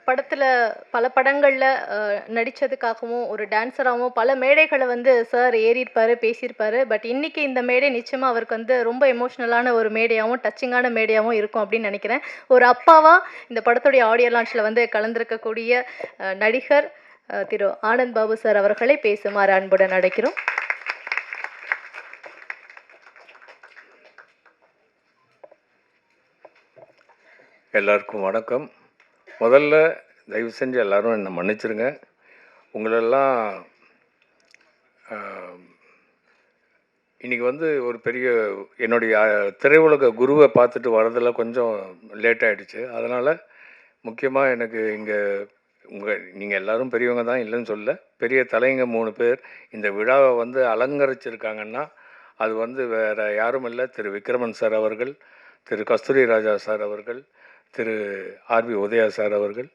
படத்துல பல படங்கள்ல நடிச்சதுக்காகவும், ஒரு டான்ஸராவும் பல மேடைகள வந்து சார் ஏறியிருப்பாரு, பேசியிருப்பாரு. பட் இன்னைக்கு இந்த மேடை நிச்சயமா அவருக்கு வந்து ரொம்ப எமோஷனலான ஒரு மேடையாவும், டச்சிங்கான மேடையாவும் இருக்கும் அப்படின்னு நெனைக்கிறேன். ஒரு அப்பாவா இந்த படத்துடைய ஆடியோ லான்ச்ல வந்து கலந்திருக்கக்கூடிய நடிகர் திரு ஆனந்த் பாபு சார் அவர்களை பேசுமாறு அன்புடன் அழைக்கிறோம். எல்லாருக்கும் வணக்கம். முதல்ல தயவு செஞ்சு எல்லாரும் என்னை மன்னிச்சிருங்க. உங்களெல்லாம் இன்றைக்கி வந்து ஒரு பெரிய என்னுடைய திரையுலக குருவை பார்த்துட்டு வரதில் கொஞ்சம் லேட் ஆகிடுச்சு. அதனால் முக்கியமாக எனக்கு இங்கே நீங்கள் எல்லோரும் பெரியவங்க தான், இல்லைன்னு சொல்ல. பெரிய தலைங்க 3 பேர் இந்த விழாவை வந்து அலங்கரிச்சிருக்காங்கன்னா அது வந்து வேறு யாரும் இல்லை, திரு விக்ரமன் சார் அவர்கள், திரு கஸ்தூரி ராஜா சார் அவர்கள், திரு ஆர்வி உதயா சார் அவர்கள்.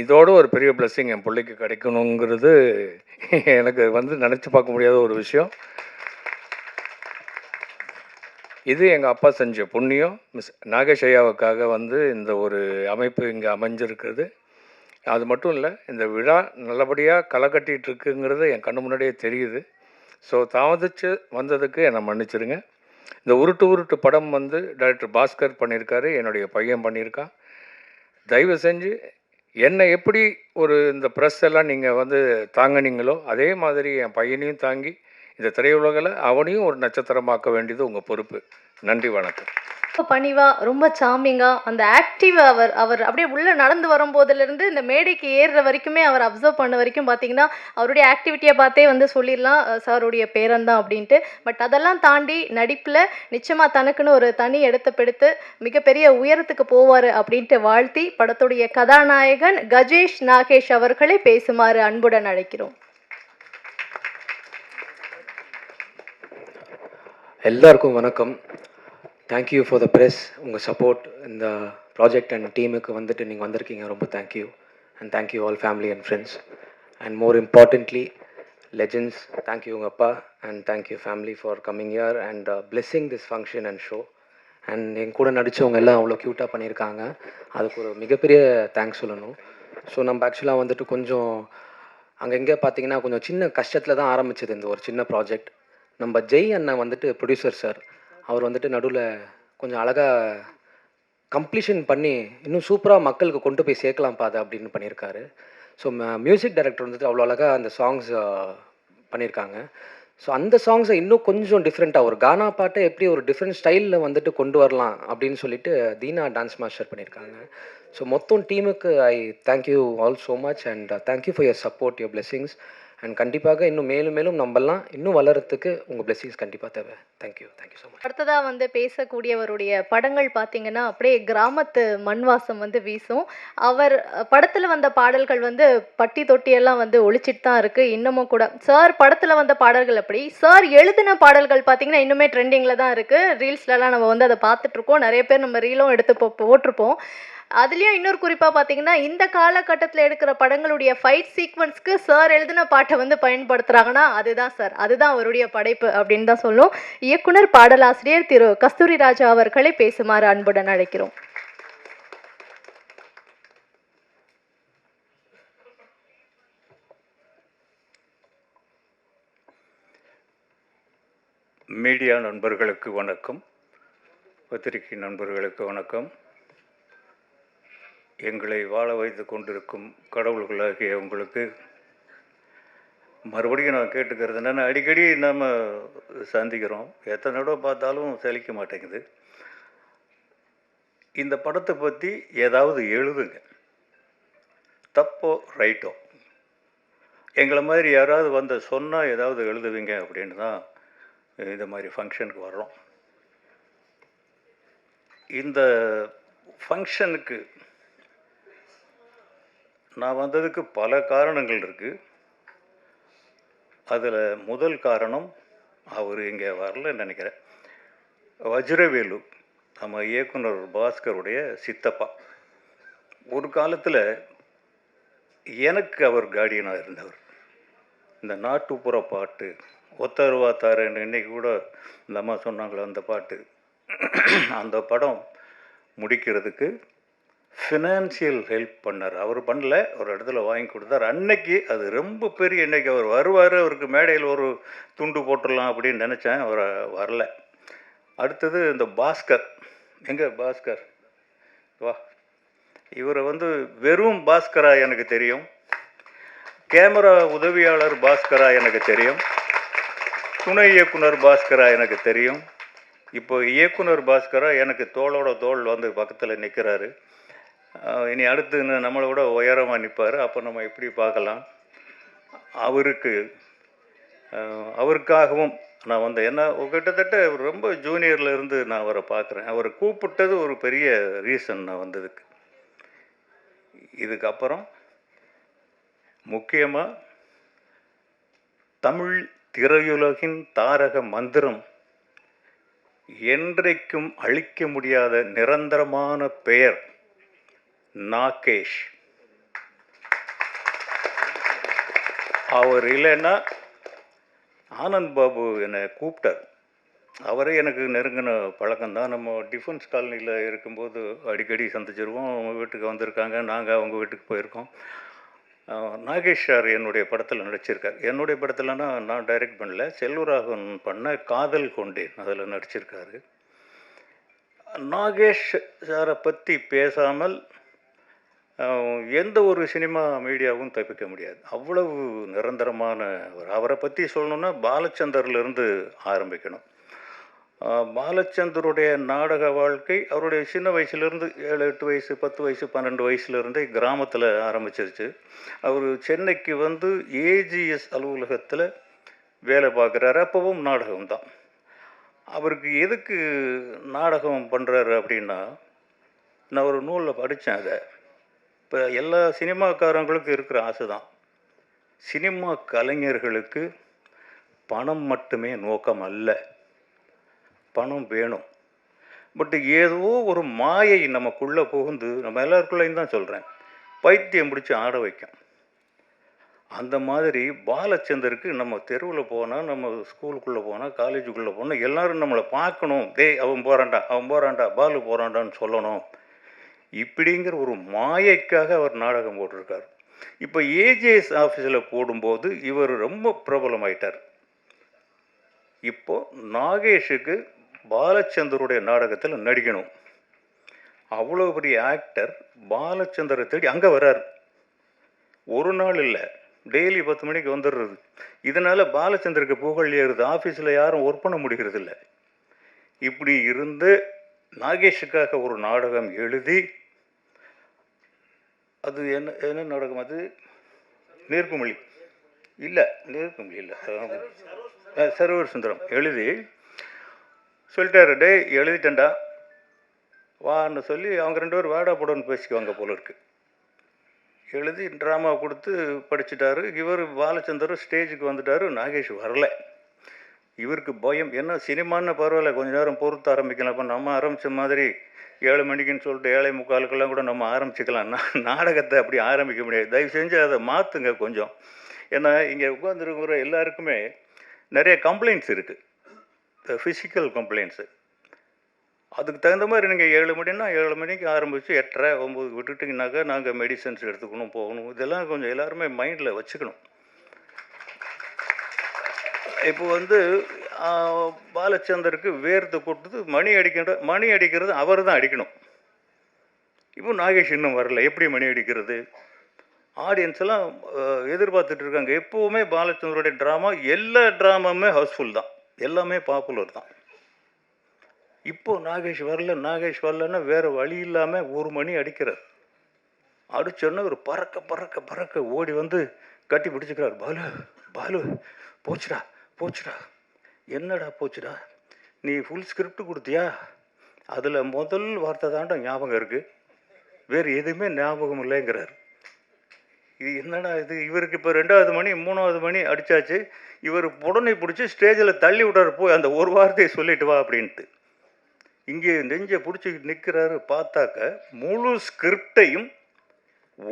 இதோட ஒரு பெரிய பிளெஸ்ஸிங் என் பிள்ளைக்கு கிடைக்கணுங்கிறது எனக்கு வந்து நினச்சி பார்க்க முடியாத ஒரு விஷயம். இது எங்கள் அப்பா செஞ்ச புண்ணியம். மிஸ் நாகேஷ் ஐயாவுக்காக வந்து இந்த ஒரு அமைப்பு இங்கே அமைஞ்சிருக்குது. அது மட்டும் இல்லை, இந்த விழா நல்லபடியாக களை கட்டிகிட்டு இருக்குங்கிறது என் கண்ணு முன்னாடியே தெரியுது. ஸோ தாமதித்து வந்ததுக்கு என்னை மன்னிச்சிருங்க. இந்த உருட்டு உருட்டு படம் வந்து டைரக்டர் பாஸ்கர் பண்ணியிருக்காரு, என்னுடைய பையன் பண்ணியிருக்கான். தயவு செஞ்சு என்னை எப்படி ஒரு இந்த ப்ரெஸ் எல்லாம் நீங்கள் வந்து தாங்கினீங்களோ அதே மாதிரி என் பையனையும் தாங்கி இந்த திரையுலகில் அவனையும் ஒரு நட்சத்திரமாக்க வேண்டியது உங்கள் பொறுப்பு. நன்றி, வணக்கம். ரொம்ப பணிவா, ரொம்ப சார்மிங்கா, அந்த ஆக்டிவா அவர் அவர் அப்படியே உள்ள நடந்து வரும்போதிலிருந்து இந்த மேடைக்கு ஏறுற வரைக்குமே அவர் அப்சர்வ் பண்ண வரைக்கும் பார்த்தீங்கன்னா, அவருடைய ஆக்டிவிட்டியை பார்த்தே வந்து சொல்லிடலாம் சாருடைய பேரன் தான் அப்படின்ட்டு. பட் அதெல்லாம் தாண்டி நடிப்பில் நிச்சயமா தனக்குன்னு ஒரு தனி இடத்தை பிடித்து மிகப்பெரிய உயரத்துக்கு போவார் அப்படின்ட்டு வாழ்த்தி படத்துடைய கதாநாயகன் கஜேஷ் நாகேஷ் அவர்களை பேசுமாறு அன்புடன் அழைக்கிறோம். எல்லாருக்கும் வணக்கம். Thank you for the press. உங்கள் சப்போர்ட் இந்த ப்ராஜெக்ட் அண்ட் டீமுக்கு வந்துட்டு நீங்கள் வந்திருக்கீங்க, ரொம்ப thank you. And thank you all family and friends. And more importantly legends, thank you உங்கள் அப்பா and thank you family for coming here and blessing this function and show. And என் கூட நடித்தவங்க எல்லாம் அவ்வளோ க்யூட்டாக பண்ணியிருக்காங்க, அதுக்கு ஒரு மிகப்பெரிய தேங்க்ஸ் சொல்லணும். ஸோ நம்ம ஆக்சுவலாக வந்துட்டு கொஞ்சம் அங்கங்கே பார்த்தீங்கன்னா கொஞ்சம் சின்ன கஷ்டத்தில் தான் ஆரம்பிச்சது இந்த ஒரு சின்ன ப்ராஜெக்ட். நம்ம ஜெய் அண்ணன் வந்துட்டு ப்ரொடியூசர் சார், அவர் வந்துட்டு நடுவில் கொஞ்சம் அழகாக கம்ப்ளீஷன் பண்ணி இன்னும் சூப்பராக மக்களுக்கு கொண்டு போய் சேர்க்கலாம் பாதை அப்படின்னு பண்ணியிருக்காரு. ஸோ மியூசிக் டைரக்டர் வந்துட்டு அவ்வளோ அழகாக அந்த சாங்ஸ் பண்ணியிருக்காங்க. ஸோ அந்த சாங்ஸை இன்னும் கொஞ்சம் டிஃப்ரெண்ட்டாக ஒரு கானா பாட்டை எப்படி ஒரு டிஃப்ரெண்ட் ஸ்டைலில் வந்துட்டு கொண்டு வரலாம் அப்படின்னு சொல்லிட்டு தீனா டான்ஸ் மாஸ்டர் பண்ணியிருக்காங்க. ஸோ மொத்தம் டீமுக்கு I thank you all so much and thank you for your support, your blessings. And கண்டிப்பாக இன்னும் மேலும் மேலும் நம்மலாம் இன்னும் வளர்கிறதுக்கு உங்கள் பிளெஸிங்ஸ் கண்டிப்பாக தேவை. Thank you so much. அடுத்ததாக வந்து பேசக்கூடியவருடைய படங்கள் பார்த்தீங்கன்னா அப்படியே கிராமத்து மண் வாசம் வந்து வீசும். அவர் படத்தில் வந்த பாடல்கள் வந்து பட்டி தொட்டியெல்லாம் வந்து ஒழிச்சிட்டு தான் இருக்குது இன்னமும் கூட. சார் படத்தில் வந்த பாடல்கள் அப்படி, சார் எழுதின பாடல்கள் பார்த்தீங்கன்னா இன்னுமே ட்ரெண்டிங்கில் தான் இருக்குது. ரீல்ஸ்லலாம் நம்ம வந்து அதை பார்த்துட்ருக்கோம், நிறைய பேர் நம்ம ரீலும் எடுத்து போட்டிருப்போம். அதுலேயும் இன்னொரு குறிப்பாக பார்த்தீங்கன்னா, இந்த காலகட்டத்தில் எடுக்கிற படங்களுடைய ஃபைட் சீக்வன்ஸ்க்கு சார் எழுதின பாட்டை வந்து பயன்படுத்துகிறாங்கன்னா அதுதான் சார், அதுதான் அவருடைய படைப்பு அப்படின்னு தான் சொல்லும். இயக்குனர் பாடலாசிரியர் திரு கஸ்தூரி ராஜா அவர்களை பேசுமாறு அன்புடன் அழைக்கிறோம். மீடியா நண்பர்களுக்கு வணக்கம், பத்திரிகை நண்பர்களுக்கு வணக்கம். எங்களை வாழ வைத்து கொண்டிருக்கும் கடவுள்களாகிய உங்களுக்கு மறுபடியும் நான் கேட்டுக்கிறது என்னென்னா, அடிக்கடி நம்ம சந்திக்கிறோம், எத்தனை தடவை பார்த்தாலும் சலிக்க மாட்டேங்குது. இந்த படத்தை பற்றி ஏதாவது எழுதுங்க, தப்போ ரைட்டோ. எங்களை மாதிரி யாராவது வந்து சொன்னால் ஏதாவது எழுதுவீங்க அப்படின்னு தான் இந்த மாதிரி ஃபங்க்ஷனுக்கு வர்றோம். இந்த ஃபங்க்ஷனுக்கு நான் வந்ததுக்கு பல காரணங்கள் இருக்குது. அதில் முதல் காரணம், அவர் இங்கே வரலன்னு நினைக்கிறேன், வஜ்ரவேலு நம்ம இயக்குனர் பாஸ்கருடைய சித்தப்பா. ஒரு காலத்தில் எனக்கு அவர் கார்டியனாக இருந்தவர். இந்த நாட்டுப்புற பாட்டு ஒத்தருவா தாரன்னு இன்றைக்கி கூட இந்த அம்மா சொன்னாங்களே அந்த பாட்டு, அந்த படம் முடிக்கிறதுக்கு ஃபினான்சியல் ஹெல்ப் பண்ணார். அவர் பண்ணல, ஒரு இடத்துல வாங்கி கொடுத்தார். அன்னைக்கு அது ரொம்ப பெரிய, இன்னைக்கு அவர் வருவார், அவருக்கு மேடையில் ஒரு துண்டு போட்டுடலாம் அப்படின்னு நினச்சேன், அவர் வரல. அடுத்தது இந்த பாஸ்கர், எங்கே பாஸ்கர் வா, இவரை வந்து வெறும் பாஸ்கரா எனக்கு தெரியும், கேமரா உதவியாளர் பாஸ்கரா எனக்கு தெரியும், துணை இயக்குனர் பாஸ்கரா எனக்கு தெரியும், இப்போ இயக்குனர் பாஸ்கரா எனக்கு தோளோட தோள் வந்து பக்கத்தில் நிற்கிறாரு. இனி அடுத்து நம்மளை விட உயரமாக நிற்பார். அப்போ நம்ம எப்படி பார்க்கலாம். அவருக்காகவும் நான் வந்து என்ன கிட்டத்தட்ட ரொம்ப ஜூனியரில் இருந்து நான் அவரை பார்க்குறேன். அவரை கூப்பிட்டது ஒரு பெரிய ரீசன் நான் வந்ததுக்கு. இதுக்கப்புறம் முக்கியமாக தமிழ் திரையுலகின் தாரக மந்திரம், என்றைக்கும் அழிக்க முடியாத நிரந்தரமான பெயர் நாகேஷ். அவர் இல்லைன்னா ஆனந்த் பாபு என்னை கூப்பிட்டார். அவரே எனக்கு நெருங்கின பழக்கம்தான். நம்ம டிஃபென்ஸ் காலனியில் இருக்கும்போது அடிக்கடி சந்திச்சிருவோம். அவங்க வீட்டுக்கு வந்திருக்காங்க, நாங்கள் அவங்க வீட்டுக்கு போயிருக்கோம். நாகேஷ் சார் என்னுடைய படத்தில் நடிச்சிருக்கார். என்னுடைய படத்தில்னா நான் டைரக்ட் பண்ணல, செல்வராகவன் பண்ண காதல் கொண்டேன் அதில் நடிச்சிருக்காரு. நாகேஷ் சாரை பற்றி பேசாமல் எந்த ஒரு சினிமா மீடியாவும் தப்பிக்க முடியாது. அவ்வளவு நிரந்தரமான அவரை பற்றி சொல்லணுன்னா பாலச்சந்தர்லேருந்து ஆரம்பிக்கணும். பாலச்சந்தருடைய நாடக வாழ்க்கை அவருடைய சின்ன வயசுலேருந்து 7, 8 வயசு, 10 வயசு, 12 வயசுலேருந்தே கிராமத்தில் ஆரம்பிச்சிருச்சு. அவர் சென்னைக்கு வந்து ஏஜிஎஸ் அலுவலகத்தில் வேலை பார்க்குறாரு. அப்பவும் நாடகம்தான். அவருக்கு எதுக்கு நாடகம் பண்ணுறாரு அப்படின்னா, நான் ஒரு நூலில் படித்தேன் அதை. இப்போ எல்லா சினிமாக்காரங்களுக்கும் இருக்கிற ஆசை தான், சினிமா கலைஞர்களுக்கு பணம் மட்டுமே நோக்கம் அல்ல, பணம் வேணும். பட் ஏதோ ஒரு மாயை நமக்குள்ளே புகுந்து, நம்ம எல்லாருக்குள்ளேயும் தான் சொல்கிறேன், பைத்தியம் பிடிச்சி ஆட வைக்கும். அந்த மாதிரி பாலச்சந்தருக்கு நம்ம தெருவில் போனால், நம்ம ஸ்கூலுக்குள்ளே போனால், காலேஜுக்குள்ளே போனால் எல்லோரும் நம்மளை பார்க்கணும், அவன் போகிறான்டா, பாலு போகிறான்டான்னு சொல்லணும். இப்படிங்கிற ஒரு மாயைக்காக அவர் நாடகம் போட்டிருக்கார். இப்போ ஏஜிஎஸ் ஆஃபீஸில் போடும்போது இவர் ரொம்ப பிரபலமாயிட்டார். இப்போது நாகேஷுக்கு பாலச்சந்தருடைய நாடகத்தில் நடிக்கணும். அவ்வளோ பெரிய ஆக்டர் பாலச்சந்தரை தேடி அங்கே வர்றார். ஒரு நாள் இல்லை, டெய்லி 10 மணிக்கு வந்துடுறது. இதனால் பாலச்சந்தருக்கு புகழ் ஏறுது. ஆஃபீஸில் யாரும் ஒர்க் பண்ண முடிகிறது இல்லை. இப்படி இருந்து நாகேஷுக்காக ஒரு நாடகம் எழுதி, அது என்ன நாடகம், அது நீர்க்குமிழி இல்லை, சர்வர் சுந்தரம் எழுதி சொல்லிட்டாரு, எழுதிட்டேன்டா வான்னு சொல்லி அவங்க 2 பேரும் வாடா போடன்னு பேசிக்குவாங்க போல இருக்கு. எழுதி ட்ராமா கொடுத்து படிச்சுட்டாரு. இவர் பாலச்சந்தர் ஸ்டேஜுக்கு வந்துட்டார். நாகேஷ் வரல. இவருக்கு பயம். என்ன சினிமான்னு பரவாயில்ல, கொஞ்ச நேரம் பொறுத்து ஆரம்பிக்கலாம். இப்போ நம்ம ஆரம்பித்த மாதிரி 7 மணிக்குன்னு சொல்லிட்டு 7:45 கூட நம்ம ஆரம்பிச்சுக்கலாம். நாடகத்தை அப்படி ஆரம்பிக்க முடியாது. தயவு செஞ்சு அதை மாற்றுங்க கொஞ்சம். ஏன்னா இங்கே உட்காந்துருக்கிற எல்லாருக்குமே நிறைய கம்ப்ளைண்ட்ஸ் இருக்குது, ஃபிசிக்கல் கம்ப்ளைண்ட்ஸு. அதுக்கு தகுந்த மாதிரி நீங்கள் 7 மணின்னா 7 மணிக்கு ஆரம்பித்து 8:30, 9 விட்டுட்டிங்கனாக்கா நாங்கள் மெடிசன்ஸ் எடுத்துக்கணும், போகணும். இதெல்லாம் கொஞ்சம் எல்லாருமே மைண்டில் வச்சுக்கணும். இப்போ வந்து பாலச்சந்தருக்கு வேர்த்து கொட்டுது, மணி அடிக்கிறது அவர் தான் அடிக்கணும். இப்போ நாகேஷ் இன்னும் வரல. எப்படி மணி அடிக்கிறது? ஆடியன்ஸ் எல்லாம் எதிர்பார்த்துட்டு இருக்காங்க. எப்போவுமே பாலச்சந்தருடைய ட்ராமா, எல்லா ட்ராமாவுமே ஹவுஸ்ஃபுல் தான், எல்லாமே பாப்புலர் தான். இப்போ நாகேஷ் வரலன்னா வேறு வழி இல்லாமல் 1 மணி அடிக்கிறார். அடிச்சோன்னா ஒரு பறக்க ஓடி வந்து கட்டி பிடிச்சிக்கிறார். பாலு போச்சுடா. என்னடா போச்சுடா? நீ ஃபுல் ஸ்கிரிப்ட் கொடுத்தியா? அதில் முதல் வார்த்தை தாண்டா ஞாபகம் இருக்குது, வேறு எதுவுமே ஞாபகம் இல்லைங்கிறார். இது என்னடா இது? இவருக்கு இப்போ 2வது மணி 3வது மணி அடித்தாச்சு. இவர் உடனே பிடிச்சி ஸ்டேஜில் தள்ளி விட்டார், போய் அந்த ஒரு வார்த்தையை சொல்லிட்டு வா அப்படின்ட்டு. இங்கே நெஞ்சை பிடிச்சிக்கிட்டு நிற்கிறாரு. பார்த்தாக்க முழு ஸ்கிரிப்டையும்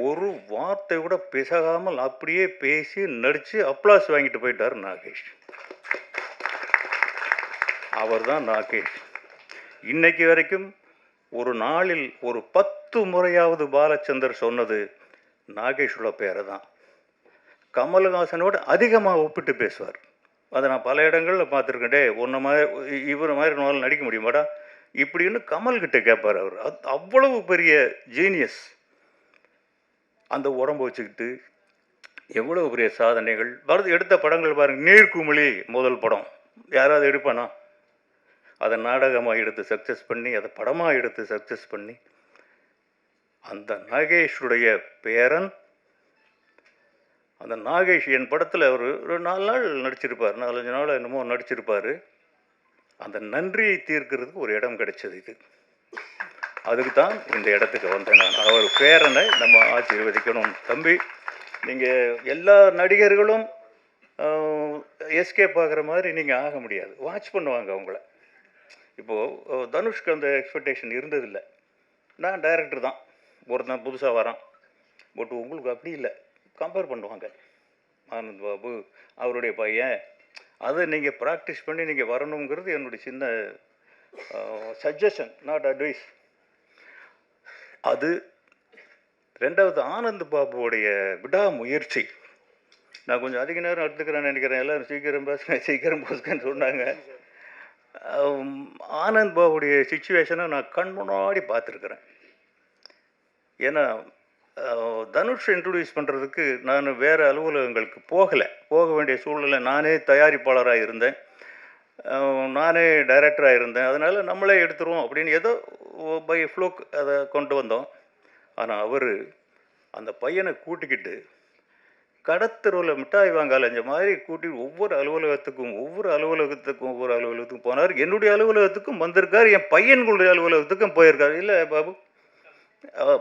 ஒரு வார்த்தை கூட பிசகாமல் அப்படியே பேசி நடித்து அப்ளாஸ் வாங்கிட்டு போயிட்டார் நாகேஷ். அவர் தான் நாகேஷ். இன்னைக்கு வரைக்கும் ஒரு நாளில் ஒரு 10 10 முறையாவது பாலச்சந்தர் சொன்னது நாகேஷோட பேரை தான். கமல்ஹாசனோட அதிகமாக ஒப்பிட்டு பேசுவார். அதை நான் பல இடங்களில் பார்த்துருக்கேன். டே உன்ன மாதிரி இவர் மாதிரி நம்மளால் நடிக்க முடியுமாடா இப்படின்னு கமல்கிட்ட கேட்பார் அவர். அவ்வளவு பெரிய ஜீனியஸ். அந்த உடம்பு வச்சுக்கிட்டு எவ்வளவு பெரிய சாதனைகள் எடுத்த படங்கள் பாருங்கள். நீர்க்குமிழி முதல் படம் யாராவது எடுப்பானா? அதை நாடகமாக எடுத்து சக்ஸஸ் பண்ணி, அதை படமாக எடுத்து சக்ஸஸ் பண்ணி, அந்த நாகேஷுடைய பேரன் அந்த நாகேஷ் என் படத்தில் அவர் ஒரு 4 நாள் நடிச்சிருப்பார், 4-5 நாள் என்னமோ நடிச்சிருப்பார். அந்த நன்றியை தீர்க்கிறதுக்கு ஒரு இடம் கிடைச்சது. இது அதுக்கு தான் இந்த இடத்துக்கு வந்தேன் நான். அவர் பேரனை நம்ம ஆசீர்வதிக்கணும். தம்பி, நீங்கள் எல்லா நடிகர்களும் எஸ்கேப் ஆகிற மாதிரி நீங்கள் ஆக முடியாது. வாட்ச் பண்ணுவாங்க அவங்கள. இப்போது தனுஷ்க்கு அந்த எக்ஸ்பெக்டேஷன் இருந்ததில்லை. நான் டைரக்டர் தான், ஒருத்தன் புதுசாக வரான். பட் உங்களுக்கு அப்படி இல்லை. கம்பேர் பண்ணுவாங்க. ஆனந்த் பாபு அவருடைய பையன், அதை நீங்கள் ப்ராக்டிஸ் பண்ணி நீங்கள் வரணுங்கிறது என்னுடைய சின்ன சஜஷன், நாட் அட்வைஸ். அது ரெண்டாவது ஆனந்த் பாபுவோடைய விடாமுயற்சி. நான் கொஞ்சம் அதிக நேரம் எடுத்துக்கிறேன்னு நினைக்கிறேன். எல்லோரும் சீக்கிரம் போஸ்கன்னு சொன்னாங்க. ஆனந்த் பாபுடைய சுச்சுவேஷனை நான் கண் முன்னாடி பார்த்துருக்குறேன். ஏன்னா தனுஷ் இன்ட்ரடியூஸ் பண்ணுறதுக்கு நான் வேறு அலுவலகங்களுக்கு போக வேண்டிய சூழ்நிலை. நானே தயாரிப்பாளராக இருந்தேன், நானே டைரக்டராக இருந்தேன். அதனால் நம்மளே எடுத்துருவோம் அப்படின்னு ஏதோ பை ஃப்ளோக் அதை கொண்டு வந்தோம். ஆனால் அவர் அந்த பையனை கூட்டிக்கிட்டு கடத்தருவில் மிட்டாய் வாங்க அலைஞ்ச மாதிரி கூட்டிட்டு ஒவ்வொரு அலுவலகத்துக்கும் போனார். என்னுடைய அலுவலகத்துக்கும் வந்திருக்கார், என் பையன்களுடைய அலுவலகத்துக்கும் போயிருக்காரு. இல்லை பாபு,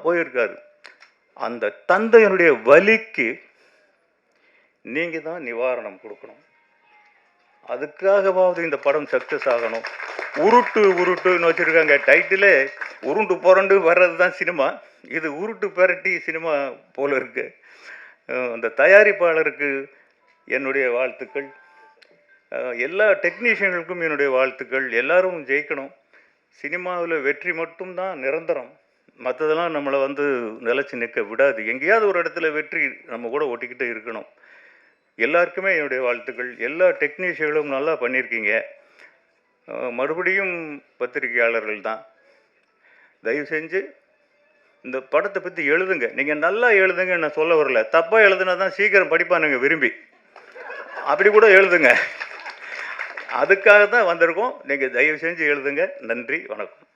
போயிருக்காரு. அந்த தந்தையனுடைய வலிக்கு நீங்கள் தான் நிவாரணம் கொடுக்கணும். அதுக்காகவாவது இந்த படம் சக்ஸஸ் ஆகணும். உருட்டுன்னு வச்சுருக்காங்க டைட்டிலே. உருண்டு புரண்டு வர்றது தான் சினிமா. இது உருட்டு பெரட்டி சினிமா போல இருக்கு. அந்த தயாரிப்பாளருக்கு என்னுடைய வாழ்த்துக்கள், எல்லா டெக்னீஷியன்களுக்கும் என்னுடைய வாழ்த்துக்கள். எல்லாரும் ஜெயிக்கணும். சினிமாவில் வெற்றி மட்டும்தான் நிரந்தரம். மற்றதெல்லாம் நம்மளை நிலச்சி நிற்க விடாது. எங்கேயாவது ஒரு இடத்துல வெற்றி நம்ம கூட ஒட்டிக்கிட்டே இருக்கணும். எல்லாருக்குமே என்னுடைய வாழ்த்துக்கள். எல்லா டெக்னீஷியர்களும் நல்லா பண்ணியிருக்கீங்க. மறுபடியும் பத்திரிகையாளர்கள் தான், தயவு செஞ்சு இந்த படத்தை பற்றி எழுதுங்க. நீங்கள் நல்லா எழுதுங்க, நான் சொல்ல வரல. தப்பாக எழுதுனா தான் சீக்கிரம் படிப்பானுங்க விரும்பி. அப்படி கூட எழுதுங்க. அதுக்காக தான் வந்திருக்கோம். நீங்கள் தயவு செஞ்சு எழுதுங்க. நன்றி, வணக்கம்.